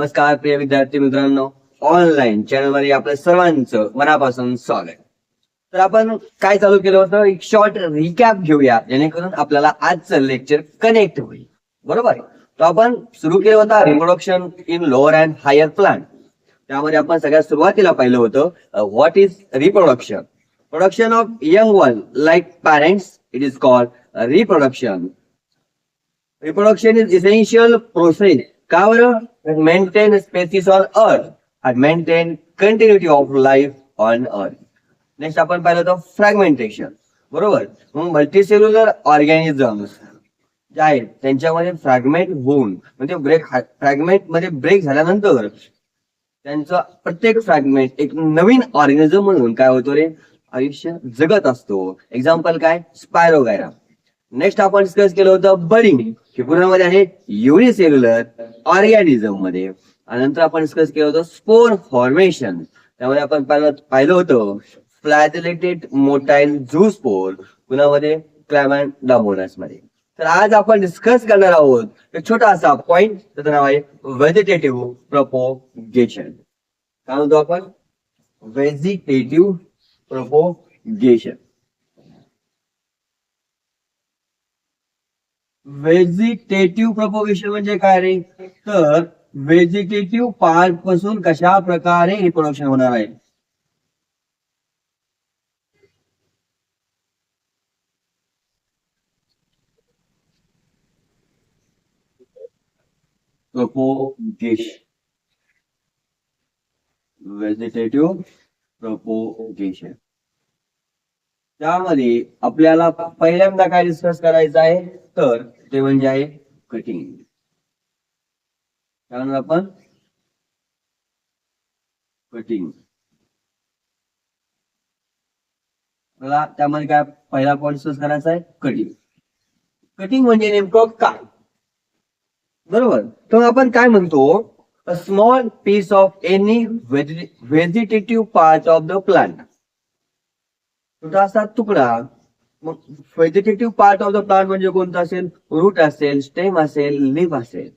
नमस्कार प्रिय विद्यार्थी मित्रांनो, ऑनलाईन चॅनलमध्ये आपल्या सर्वांचं मनापासून स्वागत. तर आपण काय चालू केलं होतं, एक शॉर्ट रिकॅप घेऊया जेणेकरून आपल्याला आजचं लेक्चर कनेक्ट होईल. बरोबर. तर आपण सुरू केलं होतं reproduction in lower and higher plant. त्यामध्ये आपण सगळ्यात सुरुवातीला पाहिलं होतं what is reproduction. Production of young one like parents, it is called reproduction. Reproduction is essential process that maintain species on earth and maintain continuity of life on earth. Next आपण पाहिलं होतं fragmentation. बरोबर. मग multicellular organisms जे आहेत त्यांच्यामध्ये fragment होऊन म्हणजे फ्रॅगमेंट मध्ये ब्रेक झाल्यानंतर त्यांचं प्रत्येक फ्रॅगमेंट एक नवीन ऑर्गॅनिझम म्हणून काय होतो रे, आयुष्य जगत असतो. एक्झाम्पल काय, स्पायरोगायरा. नेक्स्ट आपण डिस्कस केलं होतं बडिंग, की पुण्यामध्ये आहे युनिसेल्युलर ऑर्गॅनिझम मध्ये. आणि नंतर आपण डिस्कस केलं होतं स्पोर फॉर्मेशन. त्यामध्ये आपण पाहिलं होतं फ्लॅजिलेटेड मोटाईल झूस्पोर, पुण्यामध्ये क्लॅमॅन्डामोनास मध्ये. तर आज आपण डिस्कस करणार आहोत एक छोटासा पॉइंट, त्याचं नाव आहे व्हेजिटेटिव्ह प्रोपोगेशन. काय म्हणतो आपण, व्हेजिटेटिव्ह प्रोपोगेशन. व्हेजिटेटिव्ह प्रोपोगेशन म्हणजे काय रे, तर व्हेजिटेटिव्ह पार्ट पासून कशा प्रकारे रिप्रोडक्शन होणार आहे. Propagation, vegetative propagation. त्यामध्ये आपल्याला पहिल्यांदा काय डिस्कस करायचं आहे, तर ते म्हणजे आहे कटिंग. त्यानंतर आपण कटिंग, त्यामध्ये काय पहिला पॉइंट डिस्कस करायचा आहे, कटिंग. कटिंग म्हणजे नेमकं काय, बरोबर. तर आपण काय म्हणतो, a small piece of any vegetative part of the plant. छोटासा तुकडा. मग vegetative part of the plant म्हणजे कोणता असेल, रूट असेल, स्टेम असेल, लीफ असेल.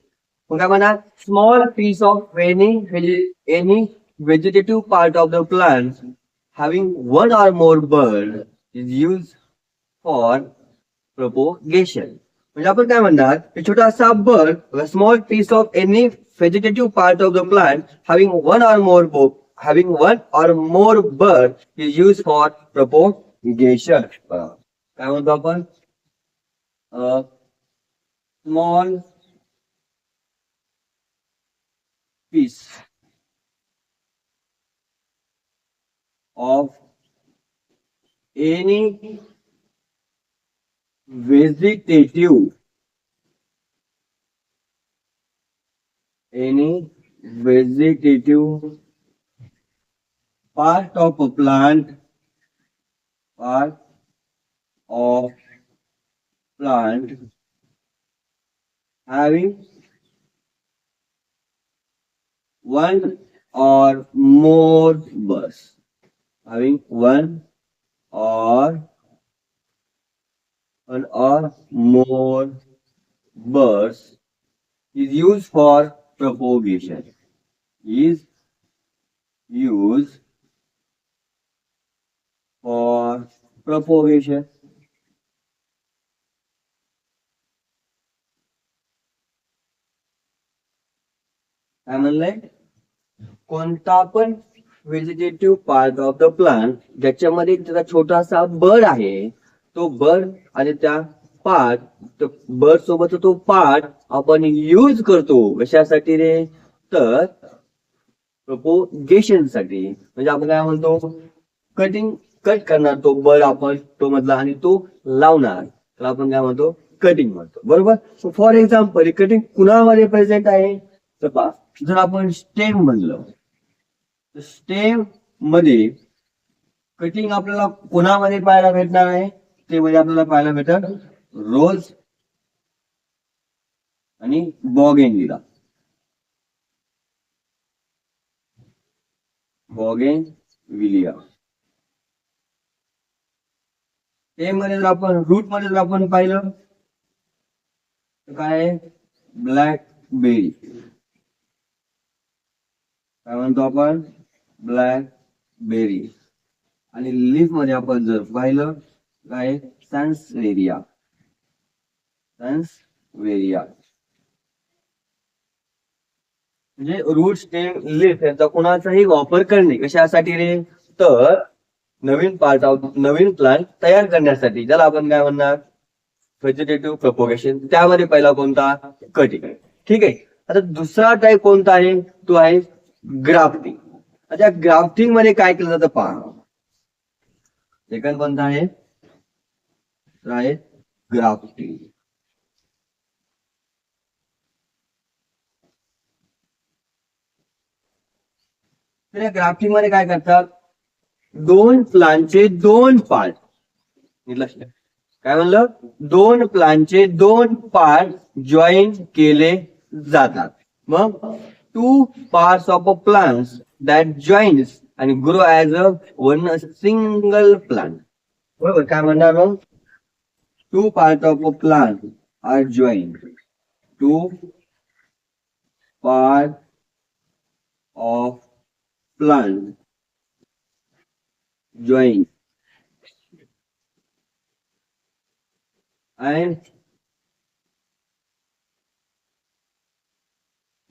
मग काय म्हणा, small piece of any vegetative part of the plant having one or more bird is use for propagation. म्हणजे आपण काय म्हणणार, छोटासा bird, small piece of any vegetative part of the plant having one or more bird is used for propagation. काय म्हणतो आपण, small piece of any vegetative part of a plant having one or more birds, is used for propagation. काय म्हणलंय, कोणता पण vegetative part of the plant ज्याच्यामध्ये त्याचा छोटासा bird आहे, तो बर्ड आणि त्या बर्ड सोबत तो पार्ट आपण यूज करतो कशासाठी रे, तर प्रोपोगेशन साठी. म्हणजे आपण काय म्हणतो, कट करणार तो बर्ड आपण तो मधला आणि तो लावणार, तर आपण काय म्हणतो, कटिंग म्हणतो. बरोबर. सो फॉर एक्झाम्पल कटिंग कुणामध्ये प्रेझेंट आहे, तर पहा, जर आपण स्टेम म्हणलं, स्टेम मध्ये कटिंग आपल्याला कोणामध्ये पाहायला भेटणार आहे, ते म्हणजे आपल्याला पाहायला भेटणार रोज आणि बॉगेनविला. ते मध्ये जर आपण रूट मध्ये जर आपण पाहिलं तर काय, ब्लॅकबेरी. काय म्हणतो आपण, ब्लॅकबेरी. आणि लीफ मध्ये आपण जर पाहिलं काय, सॅन्सवेरिया. सॅन्सवेरिया म्हणजे रूट स्टेम लीफ यांचा कुणाचाही वापर करणे कशासाठी रे, तर नवीन पार्ट ऑफ नवीन प्लांट तयार करण्यासाठी, ज्याला आपण काय म्हणणार, व्हेजिटेटिव्ह प्रपोगेशन. त्यामध्ये पहिला कोणता, कटिंग. ठीक आहे. आता दुसरा टाईप कोणता आहे, तो आहे ग्राफ्टिंग. आता ग्राफ्टिंग मध्ये काय केलं जातं पहा. सेकंड कोणता आहे, ग्राफ्टिंग. तर या ग्राफ्टिंग मध्ये काय करतात, दोन प्लांटचे दोन पार्ट, काय म्हणलं, दोन प्लांटचे दोन पार्ट जॉईन केले जातात. मग two parts of a plant that joins आणि grow as a one single plant. बरोबर, काय म्हणणार मग, two part of a plant are join, two part of plant join and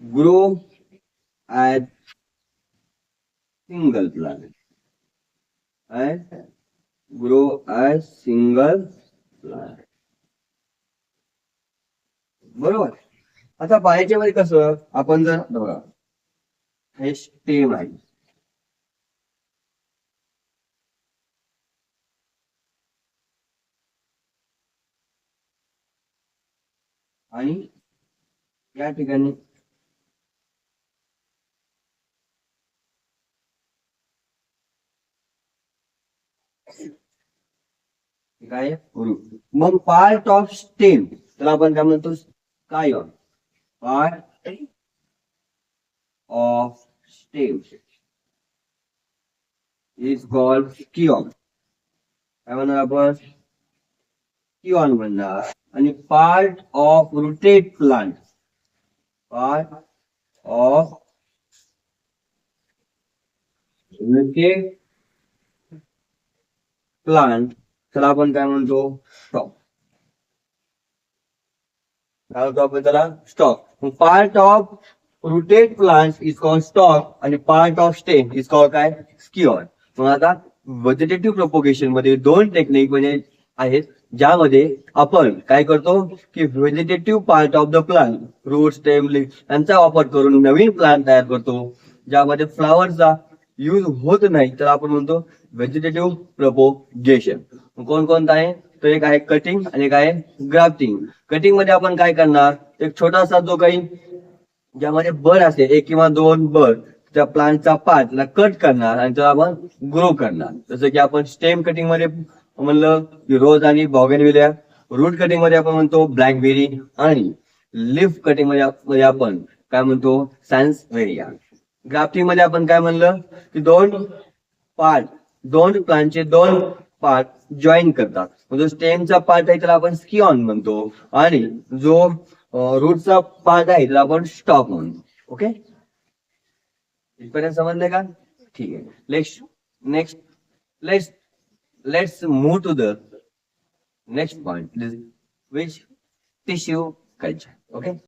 grow as single plant and grow as single plant. बरोबर. आता पायाच्या मध्ये कसं, आपण जर बघा हे स्टेम आहे, आणि या ठिकाणी काय, मग पार्ट ऑफ स्टेम, तर आपण काय म्हणतो, scion. Part of stem is called scion. काय म्हणणार आपण, स्किऑन म्हणणार. आणि part of rooted plant, part of rooted plant, त्याला आपण काय म्हणतो, स्टॉक. काय म्हणतो आपण त्याला, stock. Part of rooted plant is called stock आणि part of stem is called काय, स्किऑन. मग आता व्हेजिटेटिव्ह प्रोपोगेशन मध्ये दोन टेक्निक म्हणजे आहेत, ज्यामध्ये आपण काय करतो की vegetative part of the plant, root stem leaf यांचा वापर करून नवीन प्लांट तयार करतो, ज्यामध्ये फ्लावरचा यूज होत नाही, तर आपण म्हणतो व्हेजिटेटिव्ह प्रपोगेशन. कोणकोणता आहे, तर एक आहे कटिंग आणि एक आहे ग्राफ्टिंग. कटिंग मध्ये आपण काय करणार, एक छोटासा जो काही ज्यामध्ये बड असेल, एक किंवा दोन बड, त्या प्लांटचा पार्टला कट करणार आणि त्याला आपण ग्रो करणार. जसं की आपण स्टेम कटिंग मध्ये म्हणलं की रोज आणि बॉगनविलिया, रूट कटिंग मध्ये आपण म्हणतो ब्लॅकबेरी, आणि लीफ कटिंग मध्ये आपण काय म्हणतो, सॅन्सवेरिया. ग्राफ्टिंग मध्ये आपण काय म्हणलं की दोन प्लांटचे दोन पार्ट जॉईन करतात. जो स्टेमचा पार्ट आहे त्याला आपण स्किऑन म्हणतो, आणि जो रूटचा पार्ट आहे त्याला आपण स्टॉक म्हणतो. ओके, इथपर्यंत समजले का, ठीक आहे. Next let's move to the next point, which tissue culture. Okay.